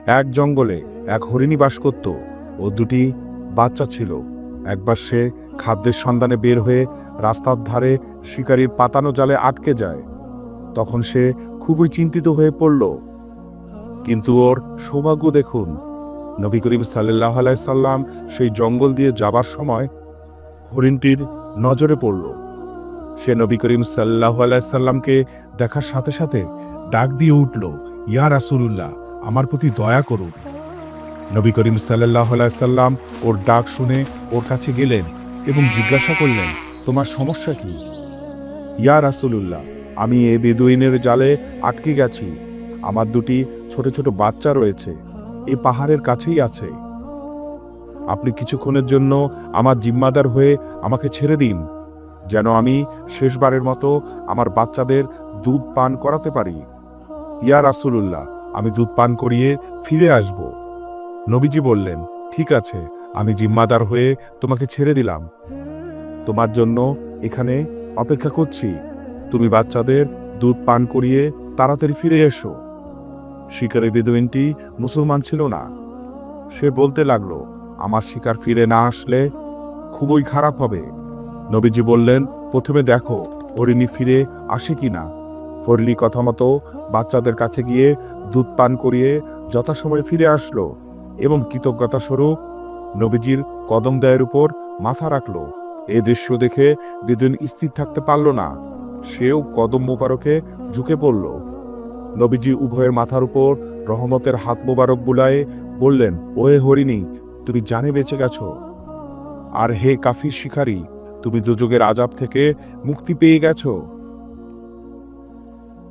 এক জঙ্গলে এক হরিণী বাস করত। ও দুটি বাচ্চা ছিল। একবার সে খাদ্যের সন্ধানে বের হয়ে রাস্তার ধারে শিকারীর পাতানো জালে আটকে যায়। তখন সে খুবই চিন্তিত হয়ে পড়ল। কিন্তু ওর সৌভাগ্য দেখুন, নবী করিম সাল্লাল্লাহু আলাইহি সাল্লাম সেই জঙ্গল দিয়ে যাবার সময় হরিণটির নজরে পড়ল। সে নবী করিম সাল্লাল্লাহু আলাইহি সাল্লামকে দেখার সাথে সাথে ডাক দিয়ে উঠল, ইয়া রাসূলুল্লাহ, আমার প্রতি দয়া করুন। নবী করিম সাল্লাল্লাহু আলাইহি সাল্লাম ওর ডাক শুনে ওর কাছে গেলেন এবং জিজ্ঞাসা করলেন, তোমার সমস্যা কি? ইয়া রাসূলুল্লাহ, আমি এ বেদুইনের জালে আটকে গেছি। আমার দুটি ছোট ছোট বাচ্চা রয়েছে, এই পাহাড়ের কাছেই আছে। আপনি কিছুক্ষণের জন্য আমার জিম্মাদার হয়ে আমাকে ছেড়ে দিন, যেন আমি শেষবারের মতো আমার বাচ্চাদের দুধ পান করাতে পারি। ইয়া রাসূলুল্লাহ, আমি দুধ পান করিয়ে ফিরে আসব। নবীজি বললেন, ঠিক আছে, আমি জিম্মাদার হয়ে তোমাকে ছেড়ে দিলাম। তোমার জন্য এখানে অপেক্ষা করছি। তুমি বাচ্চাদের দুধ পান করিয়ে তাড়াতাড়ি ফিরে এসো। শিকারী বেদুইনটি মুসলমান ছিল না। সে বলতে লাগলো, আমার শিকার ফিরে না আসলে খুবই খারাপ হবে। নবীজি বললেন, প্রথমে দেখো হরিণী ফিরে আসে কিনা। হরিণী কথা মতো বাচ্চাদের কাছে গিয়ে দুধ পান করিয়ে যথাসময়ে ফিরে আসলো এবং কৃতজ্ঞতা স্বরূপ নবীজির কদমদ্বয়ের উপর মাথা রাখলো। এ দৃশ্য দেখে বেদুইন স্থির থাকতে পারল না। সেও কদম মোবারকে ঝুঁকে পড়ল। নবীজি উভয়ের মাথার উপর রহমতের হাত মোবারক বুলায়ে বললেন, ওহে হরিণী, তুমি জানে বেঁচে গেছো। আর হে কাফির শিকারী, তুমি দুযোগের আযাব থেকে মুক্তি পেয়ে গেছো।